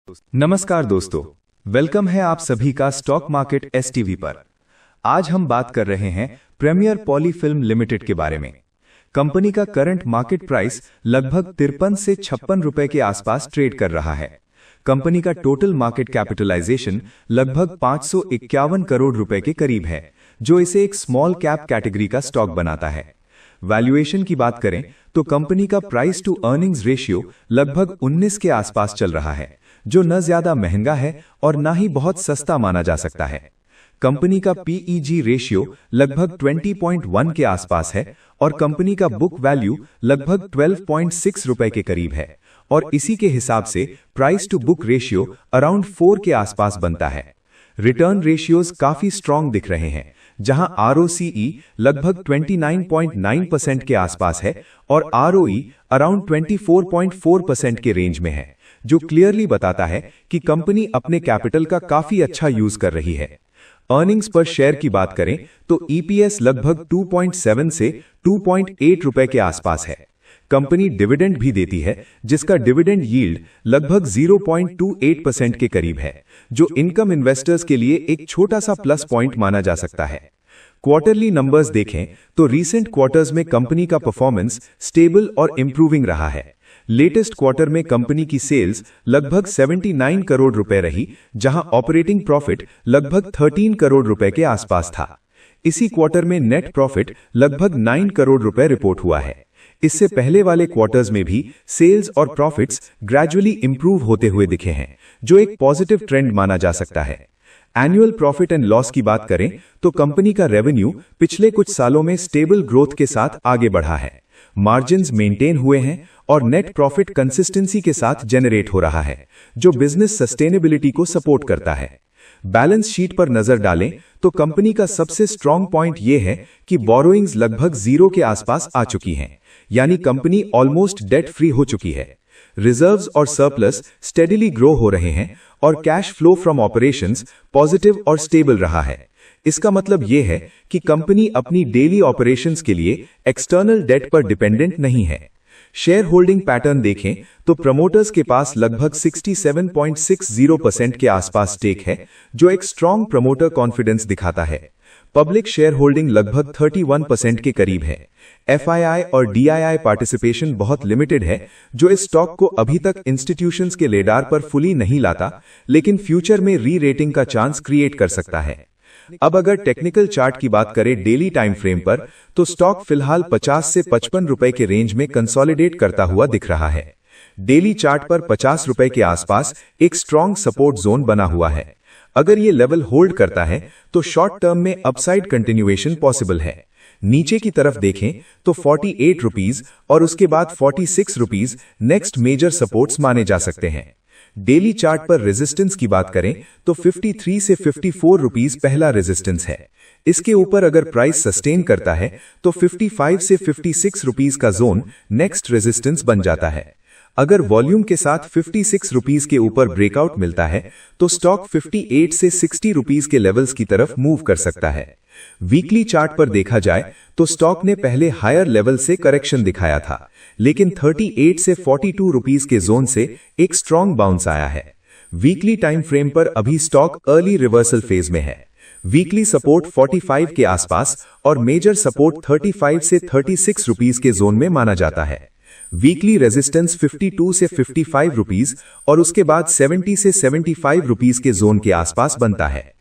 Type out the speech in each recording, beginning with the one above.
नमस्कार दोस्तों, वेलकम है आप सभी का स्टॉक मार्केट एसटीवी पर। आज हम बात कर रहे हैं प्रीमियर पॉली फिल्म लिमिटेड के बारे में। कंपनी का करंट मार्केट प्राइस लगभग 53 से 56 रुपए के आसपास ट्रेड कर रहा है। कंपनी का टोटल मार्केट कैपिटलाइजेशन लगभग 551 करोड़ रुपए के करीब है, जो इसे एक स्मॉल कैप कैटेगरी का स्टॉक बनाता है। वैल्यूएशन की बात करें तो कंपनी का प्राइस टू अर्निंग्स रेशियो लगभग 19 के आसपास चल रहा है, जो न ज्यादा महंगा है और ना ही बहुत सस्ता माना जा सकता है। कंपनी का पीईजी रेशियो लगभग 20.1 के आसपास है और कंपनी का बुक वैल्यू लगभग 12.6 रुपए के करीब है और इसी के हिसाब से price to book ratio around 4 के आसपास बनता है। रिटर्न रेशियोज काफी स्ट्रांग दिख रहे हैं, जहां आरओसीई लगभग 29.9% के आसपास है और आरओई अराउंड 24.4% के रेंज में है, जो क्लियरली बताता है कि कंपनी अपने कैपिटल का काफी अच्छा यूज कर रही है। अर्निंग्स पर शेयर की बात करें तो ईपीएस लगभग 2.7 से 2.8 रुपए के आसपास है। कंपनी डिविडेंड भी देती है, जिसका डिविडेंड यील्ड लगभग 0.28% के करीब है, जो इनकम इन्वेस्टर्स के लिए एक छोटा सा प्लस पॉइंट माना जा सकता है। क्वार्टरली नंबर्स देखें तो रीसेंट क्वार्टर्स में कंपनी का परफॉर्मेंस स्टेबल और इंप्रूविंग रहा है। लेटेस्ट क्वार्टर में कंपनी की सेल्स लगभग 79 करोड़ रुपए रही, जहां ऑपरेटिंग प्रॉफिट लगभग 13 करोड़ रुपए के आसपास था। इसी क्वार्टर में नेट प्रॉफिट लगभग 9 करोड़ रुपए रिपोर्ट हुआ है। इससे पहले वाले क्वार्टर्स में भी सेल्स और प्रॉफिट्स ग्रेजुअली इंप्रूव होते हुए दिखे हैं, जो एक पॉजिटिव ट्रेंड माना जा सकता है। एनुअल प्रॉफिट एंड लॉस की बात करें तो कंपनी का रेवेन्यू पिछले कुछ सालों में स्टेबल ग्रोथ के साथ आगे बढ़ा है, मार्जिन्स मेंटेन हुए हैं और नेट प्रॉफिट कंसिस्टेंसी के साथ जनरेट हो रहा है, जो बिजनेस सस्टेनेबिलिटी को सपोर्ट करता है। बैलेंस शीट पर नजर डालें तो कंपनी का सबसे स्ट्रांग पॉइंट यह है कि बोरोइंग्स लगभग 0 के आसपास आ चुकी हैं, यानी कंपनी ऑलमोस्ट डेट फ्री हो चुकी है। रिजर्व्स और सरप्लस स्टेडिली ग्रो हो रहे हैं और cash flow from operations positive और स्टेबल रहा है। इसका मतलब यह है कि कंपनी अपनी डेली ऑपरेशंस के लिए एक्सटर्नल डेट पर डिपेंडेंट नहीं है। शेयर होल्डिंग पैटर्न देखें तो प्रमोटर्स के पास लगभग 67.60% के आसपास स्टेक है, जो एक स्ट्रांग प्रमोटर कॉन्फिडेंस दिखाता है। पब्लिक शेयर होल्डिंग लगभग 31% के करीब है। एफआईआई और डीआईआई पार्टिसिपेशन बहुत लिमिटेड है, जो इस स्टॉक को अभी तक इंस्टीट्यूशंस के रेडार पर फुली नहीं लाता, लेकिन फ्यूचर में री रेटिंग का चांस क्रिएट कर सकता है। अब अगर टेक्निकल चार्ट की बात करें डेली टाइम फ्रेम पर, तो स्टॉक फिलहाल 50 से 55 रुपए के रेंज में कंसोलिडेट करता हुआ दिख रहा है। डेली चार्ट पर 50 रुपए के आसपास एक स्ट्रांग सपोर्ट जोन बना हुआ है। अगर ये लेवल होल्ड करता है तो शॉर्ट टर्म में अपसाइड कंटिन्यूएशन पॉसिबल है। नीचे की तरफ देखें तो 48 रुपीज और उसके बाद 46 रुपीज नेक्स्ट मेजर सपोर्ट्स माने जा सकते हैं। डेली चार्ट पर रेजिस्टेंस की बात करें तो 53 से 54 रुपीज पहला रेजिस्टेंस है। इसके ऊपर अगर प्राइस सस्टेन करता है तो 55 से 56 रुपीज का जोन नेक्स्ट रेजिस्टेंस बन जाता है। अगर वॉल्यूम के साथ 56 रुपीज के ऊपर ब्रेकआउट मिलता है तो स्टॉक 58 से 60 रुपीज के लेवल्स की तरफ मूव कर सकता है। वीकली चार्ट पर देखा जाए तो स्टॉक ने पहले हायर लेवल से करेक्शन दिखाया था, लेकिन 38 से 42 रुपीज के जोन से एक स्ट्रांग बाउंस आया है। वीकली टाइम फ्रेम पर अभी स्टॉक अर्ली रिवर्सल फेज में है। वीकली सपोर्ट 45 के आसपास और मेजर सपोर्ट 35 से 36 रुपीज के जोन में माना जाता है। वीकली रेजिस्टेंस 52 से 55 रुपीज और उसके बाद 70 से 75 रुपीज के जोन के आसपास बनता है।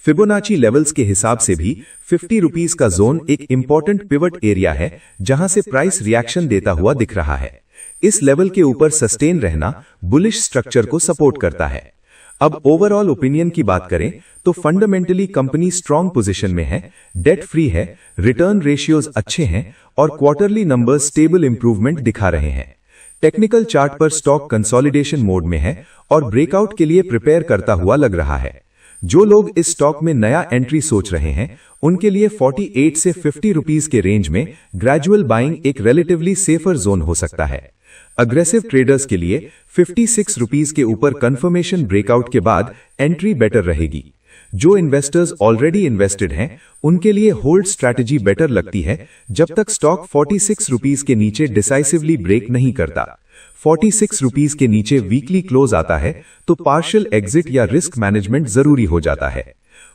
फिबोनाची लेवल्स के हिसाब से भी 50 रुपीज का जोन एक इंपॉर्टेंट पिवट एरिया है, जहां से प्राइस रिएक्शन देता हुआ दिख रहा है। इस लेवल के ऊपर सस्टेन रहना बुलिश स्ट्रक्चर को सपोर्ट करता है। अब ओवरऑल ओपिनियन की बात करें तो फंडामेंटली कंपनी स्ट्रांग पोजीशन में है, डेट फ्री है, रिटर्न रेशियोज अच्छे हैं और क्वार्टरली नंबर्स स्टेबल इंप्रूवमेंट दिखा रहे हैं। टेक्निकल चार्ट पर स्टॉक कंसोलिडेशन मोड में है और ब्रेकआउट के लिए प्रिपेयर करता हुआ लग रहा है। जो लोग इस स्टॉक में नया एंट्री सोच रहे हैं, उनके लिए 48 से 50 रुपीज के रेंज में ग्रेजुअल बाइंग एक रिलेटिवली सेफर जोन हो सकता है। अग्रेसिव ट्रेडर्स के लिए 56 रुपीज के ऊपर कंफर्मेशन ब्रेकआउट के बाद एंट्री बेटर रहेगी। जो इन्वेस्टर्स ऑलरेडी इन्वेस्टेड हैं, उनके लिए होल्ड स्ट्रैटेजी बेटर लगती है जब तक स्टॉक 46 रुपीज के नीचे डिसाइसिवली ब्रेक नहीं करता। 46 रुपीस के नीचे वीकली क्लोज आता है तो पार्शियल एग्जिट या रिस्क मैनेजमेंट जरूरी हो जाता है।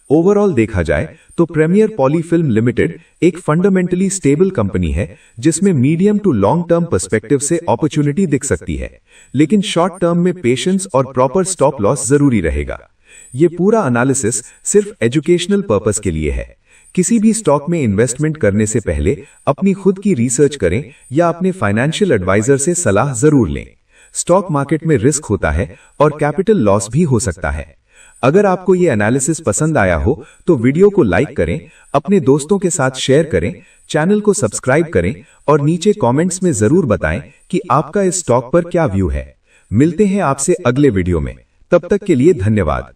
ओवरऑल देखा जाए तो प्रीमियर पॉली फिल्म लिमिटेड एक फंडामेंटली स्टेबल कंपनी है जिसमें medium to long term perspective से अपॉर्चुनिटी दिख सकती है, लेकिन शॉर्ट टर्म में पेशेंस और प्रॉपर स्टॉप लॉस जरूरी रहेगा। ये पूरा एनालिसिस सिर्फ एजुकेशनल पर्पस के लिए है। किसी भी स्टॉक में इन्वेस्टमेंट करने से पहले अपनी खुद की रिसर्च करें या अपने फाइनेंशियल एडवाइजर से सलाह जरूर लें। स्टॉक मार्केट में रिस्क होता है और कैपिटल लॉस भी हो सकता है। अगर आपको ये एनालिसिस पसंद आया हो तो वीडियो को लाइक करें, अपने दोस्तों के साथ शेयर करें, चैनल को सब्सक्राइब करें और नीचे कमेंट्स में जरूर बताएं कि आपका इस स्टॉक पर क्या व्यू है। मिलते हैं आपसे अगले वीडियो में, तब तक के लिए धन्यवाद।